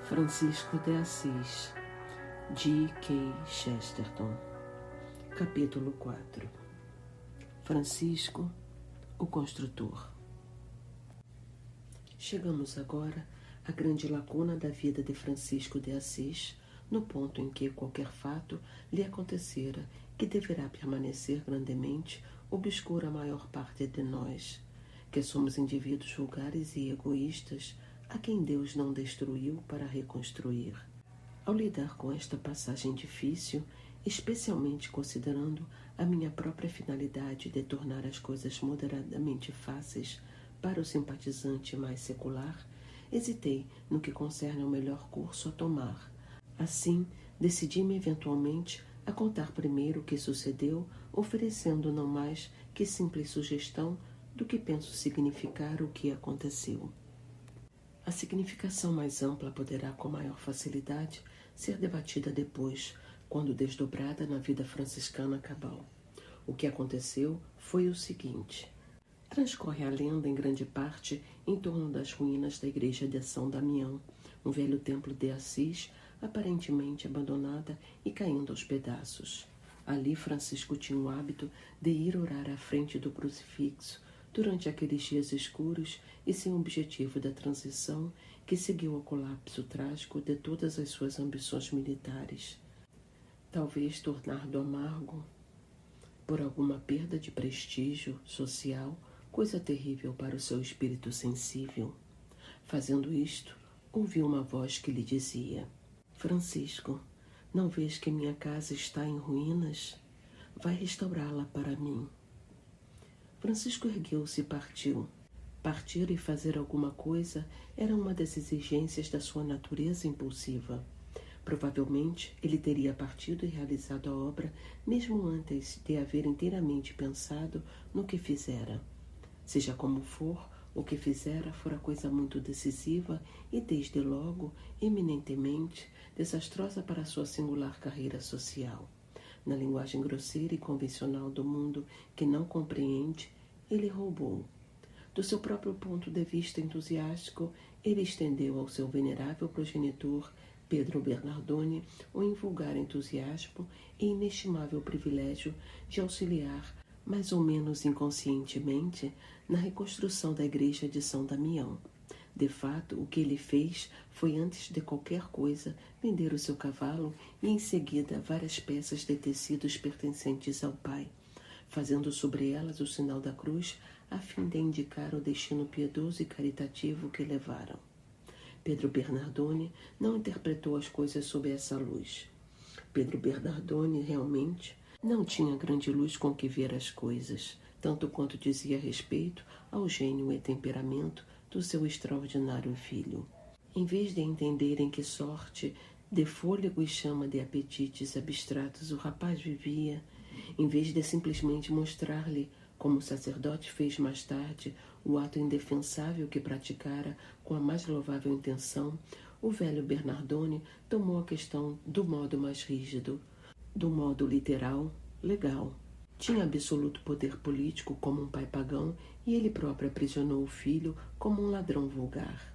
Francisco de Assis, G.K. Chesterton. Capítulo 4. Francisco, o construtor. Chegamos agora à grande lacuna da vida de Francisco de Assis, no ponto em que qualquer fato lhe acontecera que deverá permanecer grandemente obscuro à maior parte de nós, que somos indivíduos vulgares e egoístas, a quem Deus não destruiu para reconstruir. Ao lidar com esta passagem difícil, especialmente considerando a minha própria finalidade de tornar as coisas moderadamente fáceis para o simpatizante mais secular, hesitei no que concerne ao melhor curso a tomar. Assim, decidi-me eventualmente a contar primeiro o que sucedeu, oferecendo não mais que simples sugestão do que penso significar o que aconteceu. A significação mais ampla poderá com maior facilidade ser debatida depois, quando desdobrada na vida franciscana cabal. O que aconteceu foi o seguinte. Transcorre a lenda em grande parte em torno das ruínas da igreja de São Damião, um velho templo de Assis, aparentemente abandonada e caindo aos pedaços. Ali Francisco tinha o hábito de ir orar à frente do crucifixo, durante aqueles dias escuros e sem o objetivo da transição que seguiu ao colapso trágico de todas as suas ambições militares. Talvez tornado amargo por alguma perda de prestígio social, coisa terrível para o seu espírito sensível. Fazendo isto, ouviu uma voz que lhe dizia: Francisco, não vês que minha casa está em ruínas? Vai restaurá-la para mim. Francisco ergueu-se e partiu. Partir e fazer alguma coisa era uma das exigências da sua natureza impulsiva. Provavelmente ele teria partido e realizado a obra mesmo antes de haver inteiramente pensado no que fizera. Seja como for, o que fizera fora coisa muito decisiva e, desde logo, eminentemente desastrosa para a sua singular carreira social. Na linguagem grosseira e convencional do mundo que não compreende, ele roubou. Do seu próprio ponto de vista entusiástico, ele estendeu ao seu venerável progenitor, Pedro Bernardone, o invulgar entusiasmo e inestimável privilégio de auxiliar, mais ou menos inconscientemente, na reconstrução da igreja de São Damião. De fato, o que ele fez foi, antes de qualquer coisa, vender o seu cavalo e, em seguida, várias peças de tecidos pertencentes ao pai, fazendo sobre elas o sinal da cruz, a fim de indicar o destino piedoso e caritativo que levaram. Pedro Bernardone não interpretou as coisas sob essa luz. Pedro Bernardone realmente não tinha grande luz com que ver as coisas, tanto quanto dizia respeito ao gênio e temperamento do seu extraordinário filho. Em vez de entender em que sorte de fôlego e chama de apetites abstratos o rapaz vivia, em vez de simplesmente mostrar-lhe, como o sacerdote fez mais tarde, o ato indefensável que praticara com a mais louvável intenção, o velho Bernardone tomou a questão do modo mais rígido, do modo literal, legal. Tinha absoluto poder político como um pai pagão e ele próprio aprisionou o filho como um ladrão vulgar.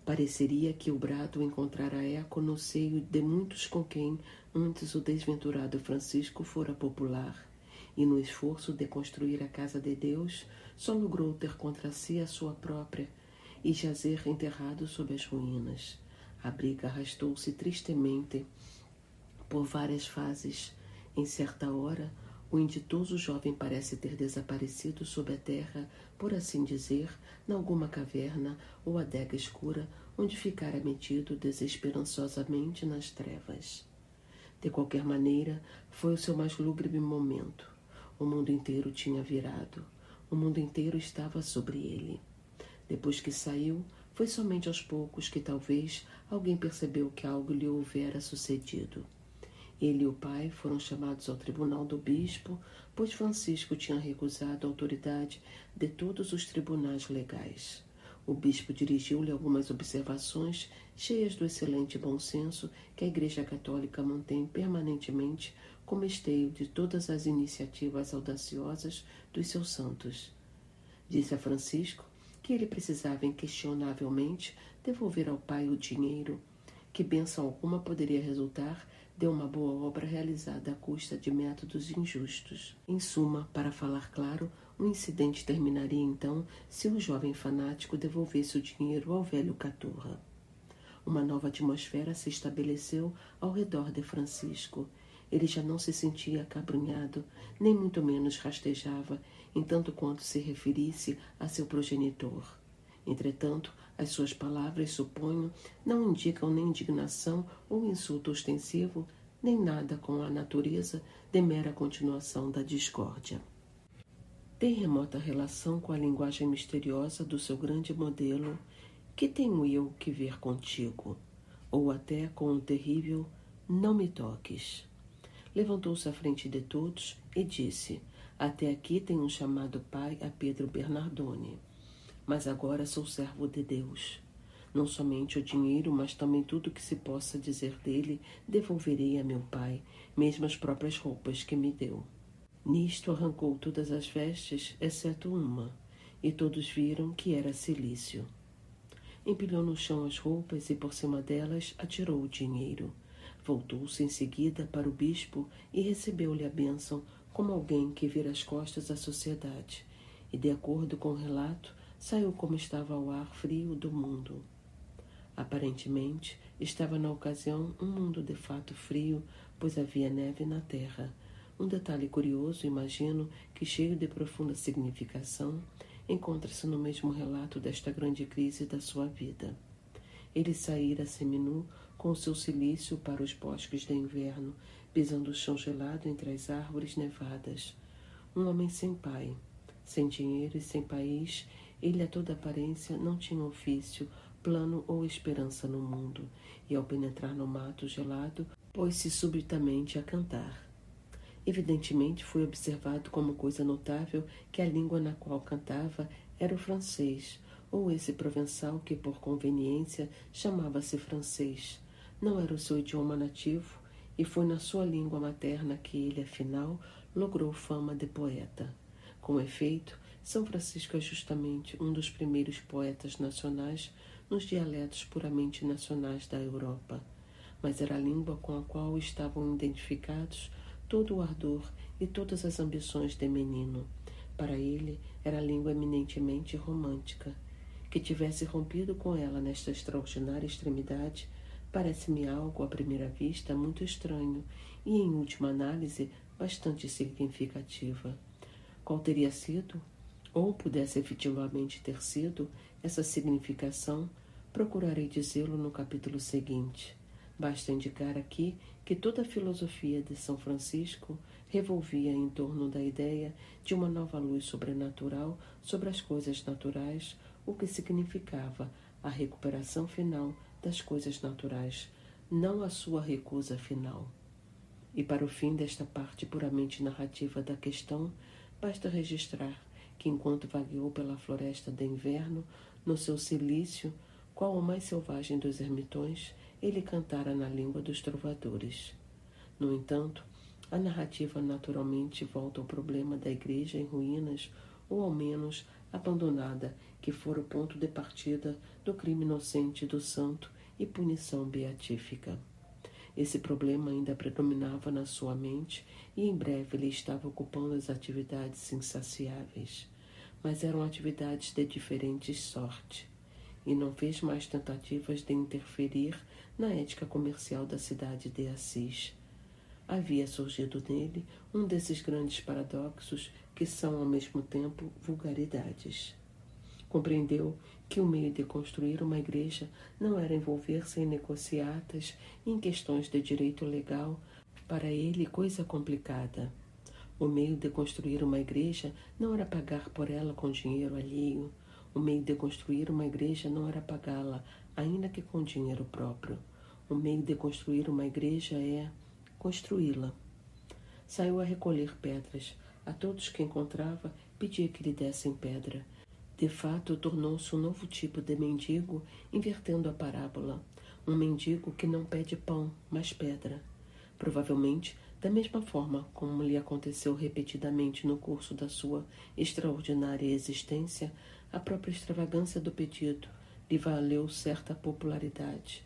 Pareceria que o brado encontrara eco no seio de muitos com quem antes o desventurado Francisco fora popular, e no esforço de construir a casa de Deus só logrou ter contra si a sua própria e jazer enterrado sob as ruínas. A briga arrastou-se tristemente por várias fases. Em certa hora, o inditoso jovem parece ter desaparecido sob a terra, por assim dizer, nalguma caverna ou adega escura, onde ficara metido desesperançosamente nas trevas. De qualquer maneira, foi o seu mais lúgubre momento. O mundo inteiro tinha virado. O mundo inteiro estava sobre ele. Depois que saiu, foi somente aos poucos que talvez alguém percebeu que algo lhe houvera sucedido. Ele e o pai foram chamados ao tribunal do bispo, pois Francisco tinha recusado a autoridade de todos os tribunais legais. O bispo dirigiu-lhe algumas observações cheias do excelente bom senso que a Igreja Católica mantém permanentemente como esteio de todas as iniciativas audaciosas dos seus santos. Disse a Francisco que ele precisava inquestionavelmente devolver ao pai o dinheiro que bênção alguma poderia resultar de uma boa obra realizada à custa de métodos injustos. Em suma, para falar claro, o incidente terminaria então se o jovem fanático devolvesse o dinheiro ao velho Caturra. Uma nova atmosfera se estabeleceu ao redor de Francisco. Ele já não se sentia acabrunhado, nem muito menos rastejava, em tanto quanto se referisse a seu progenitor. Entretanto, as suas palavras, suponho, não indicam nem indignação ou insulto ostensivo, nem nada com a natureza de mera continuação da discórdia. Tem remota relação com a linguagem misteriosa do seu grande modelo, que tenho eu que ver contigo, ou até com o terrível não me toques. Levantou-se à frente de todos e disse: até aqui tenho chamado pai a Pedro Bernardone, mas agora sou servo de Deus. Não somente o dinheiro, mas também tudo o que se possa dizer dele devolverei a meu pai, mesmo as próprias roupas que me deu. Nisto arrancou todas as vestes, exceto uma, e todos viram que era cilício. Empilhou no chão as roupas e por cima delas atirou o dinheiro. Voltou-se em seguida para o bispo e recebeu-lhe a bênção como alguém que vira as costas à sociedade, e, de acordo com o relato, saiu como estava ao ar frio do mundo. Aparentemente, estava na ocasião um mundo de fato frio, pois havia neve na terra. Um detalhe curioso, imagino, que cheio de profunda significação, encontra-se no mesmo relato desta grande crise da sua vida. Ele saíra seminu com o seu cilício para os bosques de inverno, pisando o chão gelado entre as árvores nevadas. Um homem sem pai, sem dinheiro e sem país, ele a toda aparência não tinha ofício, plano ou esperança no mundo, e ao penetrar no mato gelado, pôs-se subitamente a cantar. Evidentemente foi observado como coisa notável que a língua na qual cantava era o francês, ou esse provençal que por conveniência chamava-se francês. Não era o seu idioma nativo, e foi na sua língua materna que ele, afinal, logrou fama de poeta. Com efeito, São Francisco é justamente um dos primeiros poetas nacionais nos dialetos puramente nacionais da Europa, mas era a língua com a qual estavam identificados todo o ardor e todas as ambições de menino. Para ele, era a língua eminentemente romântica. Que tivesse rompido com ela nesta extraordinária extremidade, parece-me algo, à primeira vista, muito estranho e, em última análise, bastante significativa. Qual teria sido, ou pudesse efetivamente ter sido, essa significação, procurarei dizê-lo no capítulo seguinte. Basta indicar aqui que toda a filosofia de São Francisco revolvia em torno da ideia de uma nova luz sobrenatural sobre as coisas naturais, o que significava a recuperação final das coisas naturais, não a sua recusa final. E para o fim desta parte puramente narrativa da questão, basta registrar que enquanto vagueou pela floresta de inverno, no seu cilício, qual o mais selvagem dos ermitões, ele cantara na língua dos trovadores. No entanto, a narrativa naturalmente volta ao problema da igreja em ruínas, ou ao menos abandonada, que fora o ponto de partida do crime inocente do santo e punição beatífica. Esse problema ainda predominava na sua mente e em breve ele estava ocupando as atividades insaciáveis, mas eram atividades de diferente sorte, e não fez mais tentativas de interferir na ética comercial da cidade de Assis. Havia surgido nele um desses grandes paradoxos que são ao mesmo tempo vulgaridades. Compreendeu que o meio de construir uma igreja não era envolver-se em negociatas e em questões de direito legal, para ele coisa complicada. O meio de construir uma igreja não era pagar por ela com dinheiro alheio. O meio de construir uma igreja não era pagá-la, ainda que com dinheiro próprio. O meio de construir uma igreja é construí-la. Saiu a recolher pedras. A todos que encontrava, pedia que lhe dessem pedra. De fato, tornou-se um novo tipo de mendigo, invertendo a parábola. Um mendigo que não pede pão, mas pedra. Provavelmente, da mesma forma como lhe aconteceu repetidamente no curso da sua extraordinária existência, a própria extravagância do pedido lhe valeu certa popularidade.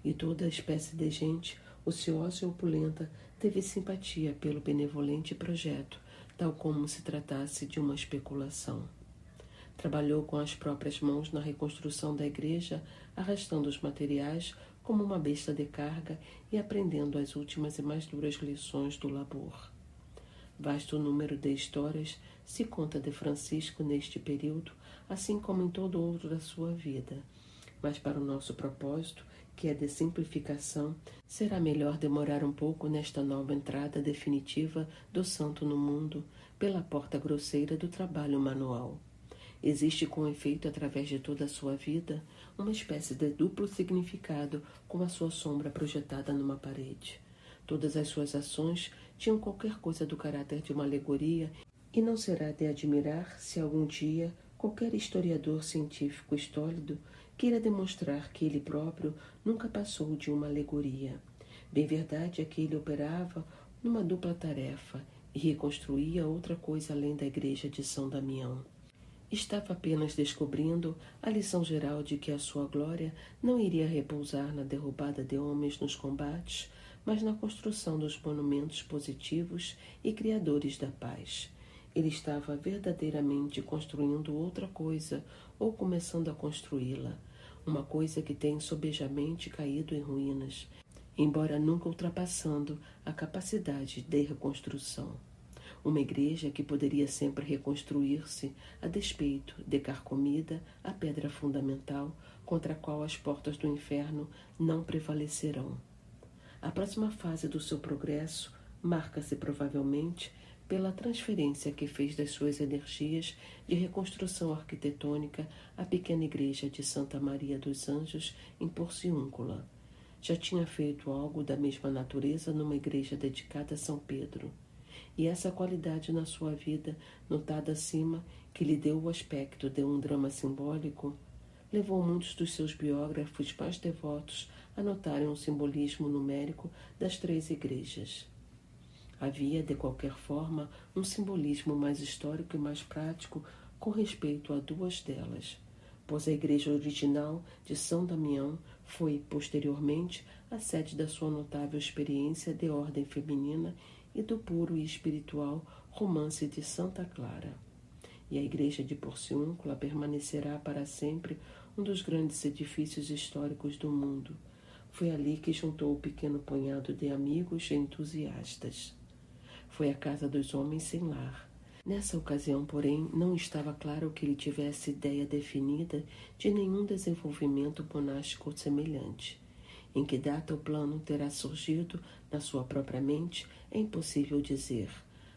e toda a espécie de gente, ociosa e opulenta, teve simpatia pelo benevolente projeto, tal como se tratasse de uma especulação. Trabalhou com as próprias mãos na reconstrução da igreja, arrastando os materiais como uma besta de carga e aprendendo as últimas e mais duras lições do labor. Vasto número de histórias se conta de Francisco neste período, assim como em todo outro da sua vida. Mas para o nosso propósito, que é de simplificação, será melhor demorar um pouco nesta nova entrada definitiva do santo no mundo, pela porta grosseira do trabalho manual. Existe com efeito, através de toda a sua vida, uma espécie de duplo significado com a sua sombra projetada numa parede. Todas as suas ações tinham qualquer coisa do caráter de uma alegoria, e não será de admirar se algum dia qualquer historiador científico estólido queira demonstrar que ele próprio nunca passou de uma alegoria. Bem verdade é que ele operava numa dupla tarefa e reconstruía outra coisa além da igreja de São Damião. Estava apenas descobrindo a lição geral de que a sua glória não iria repousar na derrubada de homens nos combates, mas na construção dos monumentos positivos e criadores da paz. Ele estava verdadeiramente construindo outra coisa, ou começando a construí-la, uma coisa que tem sobejamente caído em ruínas, embora nunca ultrapassando a capacidade de reconstrução. Uma igreja que poderia sempre reconstruir-se a despeito de carcomida a pedra fundamental contra a qual as portas do inferno não prevalecerão. A próxima fase do seu progresso marca-se provavelmente pela transferência que fez das suas energias de reconstrução arquitetônica à pequena igreja de Santa Maria dos Anjos em Porciúncula. Já tinha feito algo da mesma natureza numa igreja dedicada a São Pedro. E essa qualidade na sua vida, notada acima, que lhe deu o aspecto de um drama simbólico, levou muitos dos seus biógrafos mais devotos a notarem um simbolismo numérico das 3 igrejas. Havia, de qualquer forma, um simbolismo mais histórico e mais prático com respeito a 2 delas, pois a igreja original de São Damião foi, posteriormente, a sede da sua notável experiência de ordem feminina e do puro e espiritual romance de Santa Clara. E a igreja de Porciúncula permanecerá para sempre um dos grandes edifícios históricos do mundo. Foi ali que juntou o pequeno punhado de amigos e entusiastas. Foi a casa dos homens sem lar. Nessa ocasião, porém, não estava claro que ele tivesse ideia definida de nenhum desenvolvimento monástico semelhante. Em que data o plano terá surgido na sua própria mente é impossível dizer,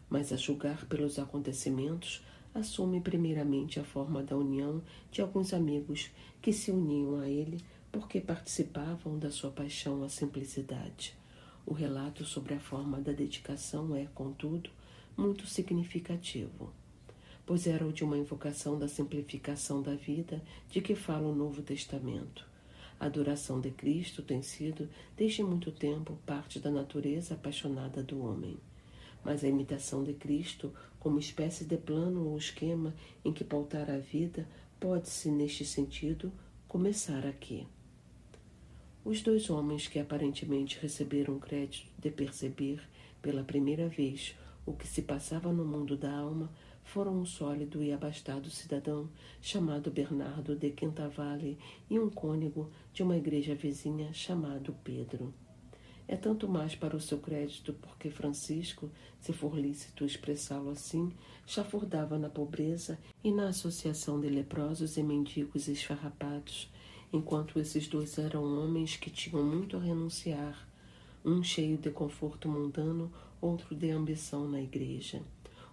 mas a julgar pelos acontecimentos, assume primeiramente a forma da união de alguns amigos que se uniam a ele porque participavam da sua paixão à simplicidade. O relato sobre a forma da dedicação é, contudo, muito significativo, pois era o de uma invocação da simplificação da vida de que fala o Novo Testamento. A adoração de Cristo tem sido, desde muito tempo, parte da natureza apaixonada do homem. Mas a imitação de Cristo, como espécie de plano ou esquema em que pautar a vida, pode-se, neste sentido, começar aqui. Os 2 homens que aparentemente receberam o crédito de perceber, pela primeira vez, o que se passava no mundo da alma, foram um sólido e abastado cidadão chamado Bernardo de Quintavalle e um cônego de uma igreja vizinha chamado Pedro. É tanto mais para o seu crédito porque Francisco, se for lícito expressá-lo assim, chafurdava na pobreza e na associação de leprosos e mendigos esfarrapados, enquanto esses 2 eram homens que tinham muito a renunciar, um cheio de conforto mundano, outro de ambição na igreja.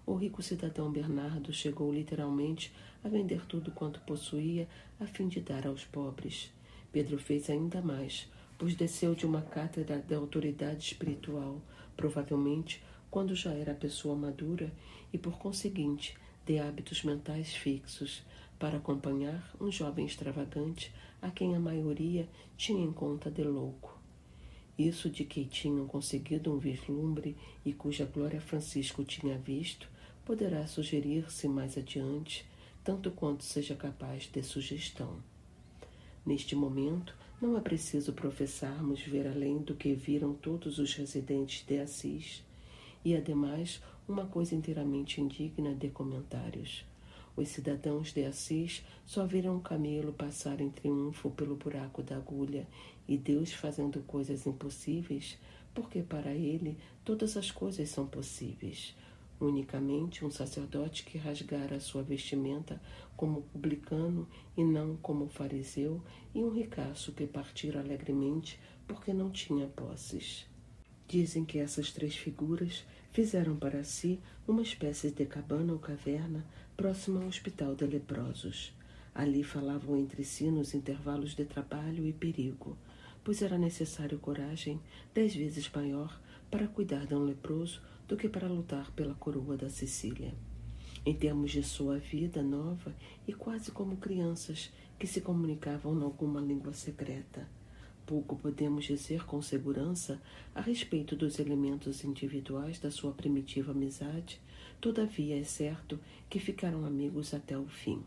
O rico cidadão Bernardo chegou literalmente a vender tudo quanto possuía a fim de dar aos pobres. Pedro fez ainda mais, pois desceu de uma cátedra de autoridade espiritual, provavelmente quando já era pessoa madura e, por conseguinte, de hábitos mentais fixos, para acompanhar um jovem extravagante a quem a maioria tinha em conta de louco. Isso de que tinham conseguido um vislumbre e cuja glória Francisco tinha visto, poderá sugerir-se mais adiante, tanto quanto seja capaz de sugestão. Neste momento, Não é preciso professarmos ver além do que viram todos os residentes de Assis, e ademais uma coisa inteiramente indigna de comentários. Os cidadãos de Assis só viram um camelo passar em triunfo pelo buraco da agulha e Deus fazendo coisas impossíveis, porque para ele todas as coisas são possíveis. Unicamente um sacerdote que rasgara sua vestimenta como publicano e não como fariseu, e um ricaço que partira alegremente porque não tinha posses. Dizem que essas três figuras fizeram para si uma espécie de cabana ou caverna próxima ao hospital de leprosos. Ali falavam entre si nos intervalos de trabalho e perigo, pois era necessário coragem 10 vezes maior para cuidar de um leproso do que para lutar pela coroa da Sicília. Em termos de sua vida nova e quase como crianças que se comunicavam em alguma língua secreta. Pouco podemos dizer com segurança a respeito dos elementos individuais da sua primitiva amizade, todavia é certo que ficaram amigos até o fim.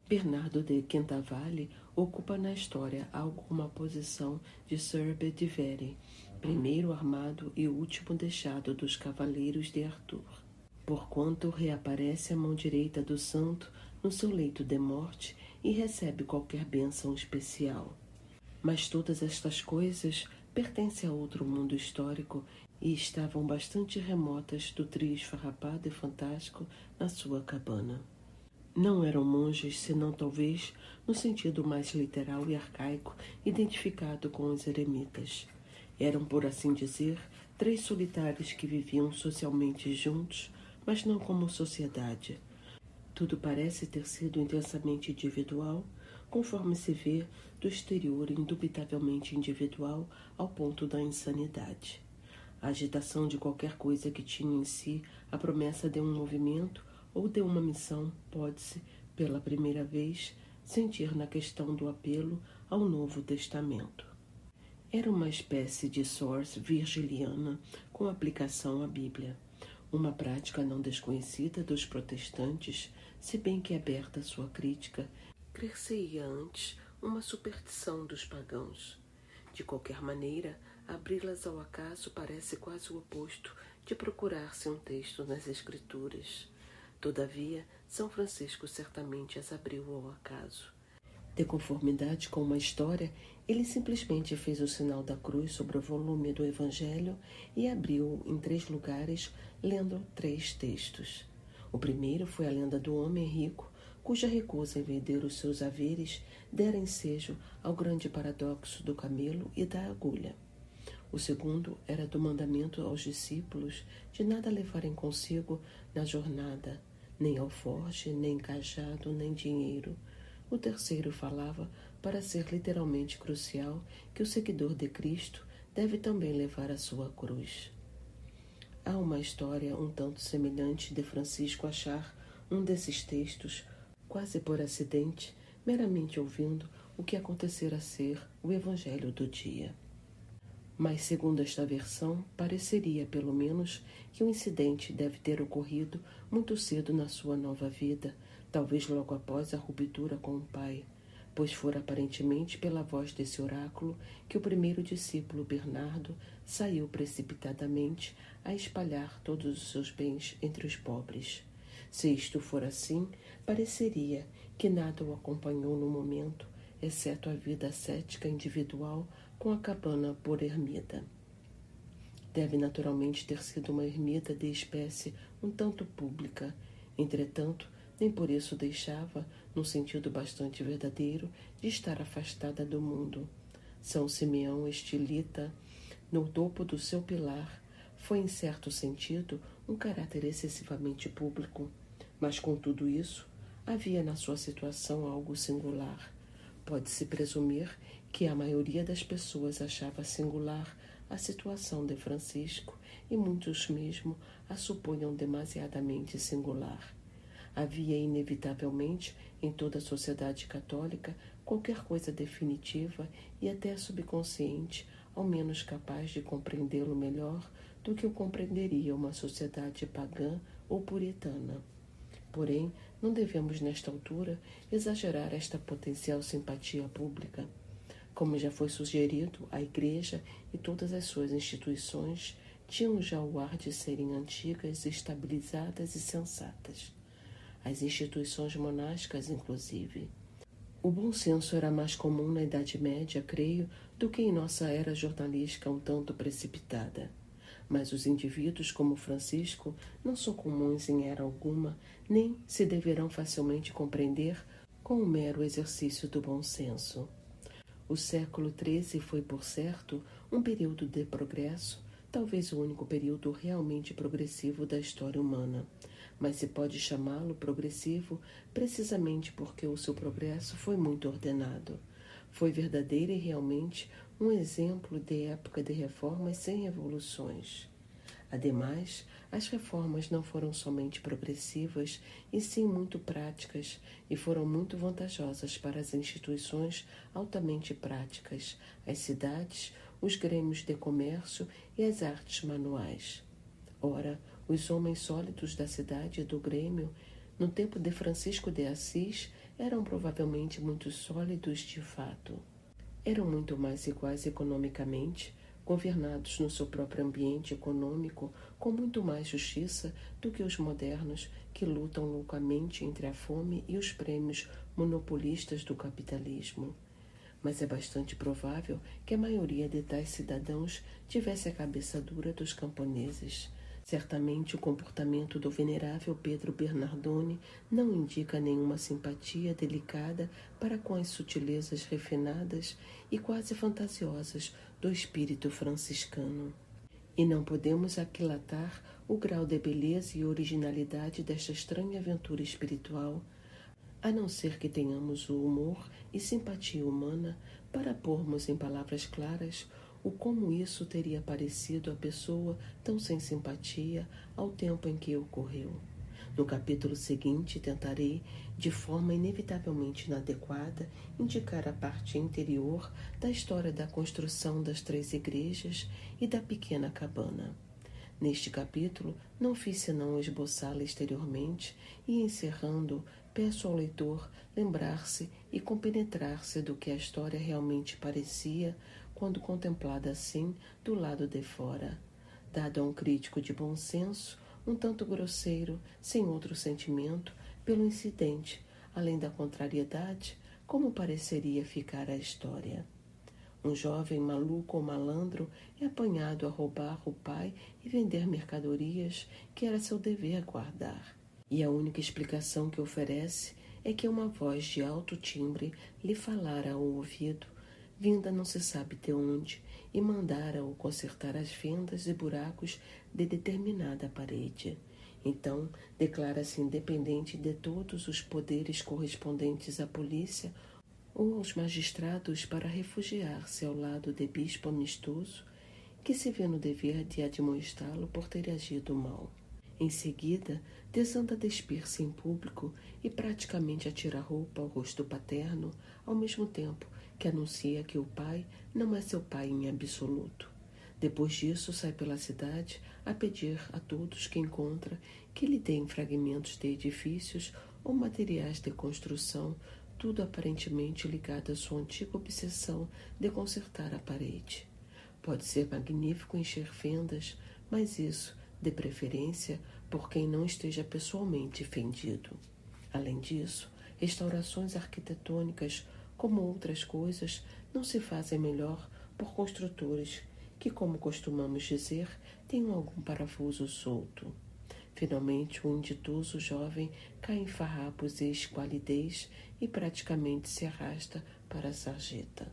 Bernardo de Quintavalle ocupa na história alguma posição de Sir Bedivere, primeiro armado e último deixado dos cavaleiros de Arthur. Porquanto reaparece a mão direita do santo no seu leito de morte e recebe qualquer bênção especial. Mas todas estas coisas pertencem a outro mundo histórico e estavam bastante remotas do trio esfarrapado e fantástico na sua cabana. Não eram monges, senão talvez no sentido mais literal e arcaico identificado com os eremitas. Eram, por assim dizer, três solitários que viviam socialmente juntos, mas não como sociedade. Tudo parece ter sido intensamente individual, conforme se vê do exterior indubitavelmente individual ao ponto da insanidade. A agitação de qualquer coisa que tinha em si a promessa de um movimento ou de uma missão pode-se, pela primeira vez, sentir na questão do apelo ao Novo Testamento. Era uma espécie de source virgiliana com aplicação à Bíblia, uma prática não desconhecida dos protestantes, se bem que aberta à sua crítica, crescia antes uma superstição dos pagãos. De qualquer maneira, abri-las ao acaso parece quase o oposto de procurar-se um texto nas Escrituras. Todavia, São Francisco certamente as abriu ao acaso. De conformidade com uma história, ele simplesmente fez o sinal da cruz sobre o volume do Evangelho e abriu em 3 lugares, lendo 3 textos. O primeiro foi a lenda do homem rico, cuja recusa em vender os seus haveres dera ensejo ao grande paradoxo do camelo e da agulha. O segundo era do mandamento aos discípulos de nada levarem consigo na jornada, nem alforje, nem cajado, nem dinheiro. O terceiro falava, para ser literalmente crucial, que o seguidor de Cristo deve também levar a sua cruz. Há uma história um tanto semelhante de Francisco achar um desses textos, quase por acidente, meramente ouvindo o que acontecera ser o Evangelho do dia. Mas, segundo esta versão, pareceria, pelo menos, que o incidente deve ter ocorrido muito cedo na sua nova vida, talvez logo após a ruptura com o pai, pois fora aparentemente pela voz desse oráculo que o primeiro discípulo Bernardo saiu precipitadamente a espalhar todos os seus bens entre os pobres. Se isto for assim, pareceria que nada o acompanhou no momento, exceto a vida ascética individual com a cabana por ermida. Deve naturalmente ter sido uma ermida de espécie um tanto pública, entretanto, nem por isso deixava, num sentido bastante verdadeiro, de estar afastada do mundo. São Simeão Estilita, no topo do seu pilar, foi, em certo sentido, um caráter excessivamente público, mas com tudo isso, havia na sua situação algo singular. Pode-se presumir que a maioria das pessoas achava singular a situação de Francisco e muitos mesmo a supunham demasiadamente singular. Havia inevitavelmente em toda a sociedade católica qualquer coisa definitiva e até subconsciente, ao menos capaz de compreendê-lo melhor do que o compreenderia uma sociedade pagã ou puritana. Porém, não devemos nesta altura exagerar esta potencial simpatia pública. Como já foi sugerido, a Igreja e todas as suas instituições tinham já o ar de serem antigas, estabilizadas e sensatas. As instituições monásticas, inclusive. O bom senso era mais comum na Idade Média, creio, do que em nossa era jornalística um tanto precipitada. Mas os indivíduos como Francisco não são comuns em era alguma, nem se deverão facilmente compreender com o mero exercício do bom senso. O século XIII foi, por certo, um período de progresso, talvez o único período realmente progressivo da história humana, mas se pode chamá-lo progressivo precisamente porque o seu progresso foi muito ordenado. Foi verdadeiro e realmente um exemplo de época de reformas sem revoluções. Ademais, as reformas não foram somente progressivas, e sim muito práticas, e foram muito vantajosas para as instituições altamente práticas, as cidades, os grêmios de comércio e as artes manuais. Ora, os homens sólidos da cidade e do grêmio, no tempo de Francisco de Assis, eram provavelmente muito sólidos de fato. Eram muito mais iguais economicamente, governados no seu próprio ambiente econômico com muito mais justiça do que os modernos que lutam loucamente entre a fome e os prêmios monopolistas do capitalismo. Mas é bastante provável que a maioria de tais cidadãos tivesse a cabeça dura dos camponeses. Certamente o comportamento do venerável Pedro Bernardone não indica nenhuma simpatia delicada para com as sutilezas refinadas e quase fantasiosas do espírito franciscano. E não podemos aquilatar o grau de beleza e originalidade desta estranha aventura espiritual, a não ser que tenhamos o humor e simpatia humana para pormos em palavras claras o como isso teria parecido à pessoa tão sem simpatia ao tempo em que ocorreu. No capítulo seguinte, tentarei, de forma inevitavelmente inadequada, indicar a parte interior da história da construção das 3 igrejas e da pequena cabana. Neste capítulo, não fiz senão esboçá-la exteriormente e, encerrando, peço ao leitor lembrar-se e compenetrar-se do que a história realmente parecia quando contemplada assim do lado de fora. Dado a um crítico de bom senso, um tanto grosseiro, sem outro sentimento, pelo incidente, além da contrariedade, como pareceria ficar a história? Um jovem maluco ou malandro é apanhado a roubar o pai e vender mercadorias que era seu dever guardar. E a única explicação que oferece é que uma voz de alto timbre lhe falara ao ouvido, vinda não se sabe de onde, e mandara-o consertar as fendas e buracos de determinada parede. Então, declara-se independente de todos os poderes correspondentes à polícia ou aos magistrados para refugiar-se ao lado de bispo amistoso, que se vê no dever de admoestá-lo por ter agido mal. Em seguida, desanda a despir-se em público e praticamente atira roupa ao rosto paterno, ao mesmo tempo que anuncia que o pai não é seu pai em absoluto. Depois disso, sai pela cidade a pedir a todos que encontra que lhe deem fragmentos de edifícios ou materiais de construção, tudo aparentemente ligado à sua antiga obsessão de consertar a parede. Pode ser magnífico encher fendas, mas isso, de preferência, por quem não esteja pessoalmente fendido. Além disso, restaurações arquitetônicas, como outras coisas, não se fazem melhor por construtores que, como costumamos dizer, tenham algum parafuso solto. Finalmente, o inditoso jovem cai em farrapos e esqualidez e praticamente se arrasta para a sarjeta.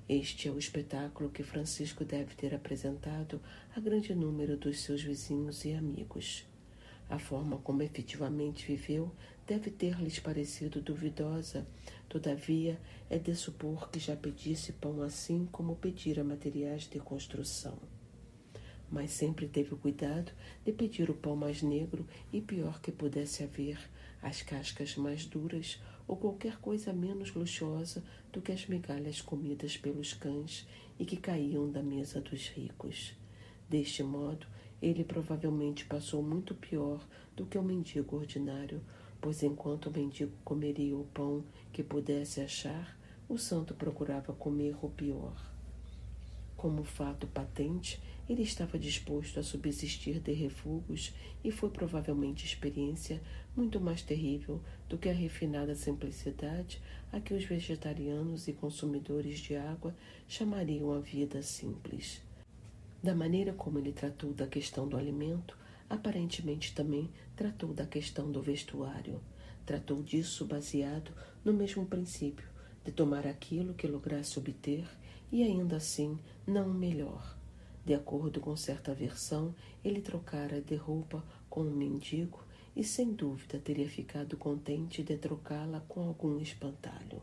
Este é o espetáculo que Francisco deve ter apresentado a grande número dos seus vizinhos e amigos. A forma como efetivamente viveu deve ter-lhes parecido duvidosa, todavia é de supor que já pedisse pão assim como pedira materiais de construção. Mas sempre teve o cuidado de pedir o pão mais negro e pior que pudesse haver, as cascas mais duras ou qualquer coisa menos luxuosa do que as migalhas comidas pelos cães e que caíam da mesa dos ricos. Deste modo, ele provavelmente passou muito pior do que o mendigo ordinário, pois enquanto o mendigo comeria o pão que pudesse achar, o santo procurava comer o pior. Como fato patente, ele estava disposto a subsistir de refugos e foi provavelmente experiência muito mais terrível do que a refinada simplicidade a que os vegetarianos e consumidores de água chamariam a vida simples. Da maneira como ele tratou da questão do alimento, aparentemente também tratou da questão do vestuário. Tratou disso baseado no mesmo princípio, de tomar aquilo que lograsse obter e ainda assim não o melhor. De acordo com certa versão, ele trocara de roupa com um mendigo e sem dúvida teria ficado contente de trocá-la com algum espantalho.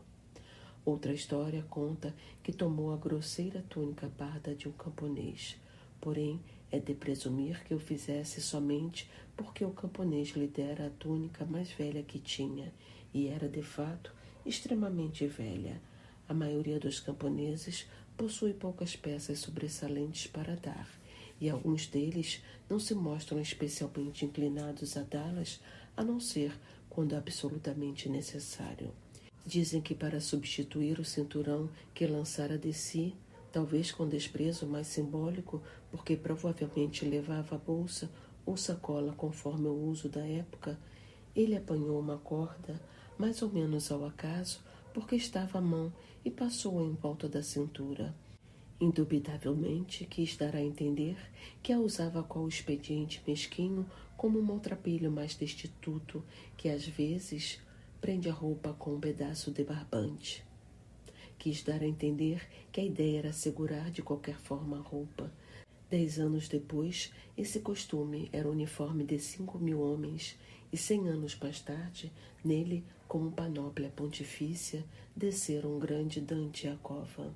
Outra história conta que tomou a grosseira túnica parda de um camponês. Porém, é de presumir que o fizesse somente porque o camponês lhe dera a túnica mais velha que tinha, e era de fato extremamente velha. A maioria dos camponeses possui poucas peças sobressalentes para dar, e alguns deles não se mostram especialmente inclinados a dá-las, a não ser quando absolutamente necessário. Dizem que para substituir o cinturão que lançara de si, talvez com desprezo mais simbólico, porque provavelmente levava a bolsa ou sacola conforme o uso da época, ele apanhou uma corda, mais ou menos ao acaso, porque estava à mão e passou-a em volta da cintura. Indubitavelmente quis dar a entender que a usava qual expediente mesquinho como um maltrapilho mais destituto que às vezes prende a roupa com um pedaço de barbante. Quis dar a entender que a ideia era segurar de qualquer forma a roupa. 10 anos depois, esse costume era o uniforme de 5.000 homens, e 100 anos mais tarde, nele, como panóplia pontifícia, descera um grande Dante à cova.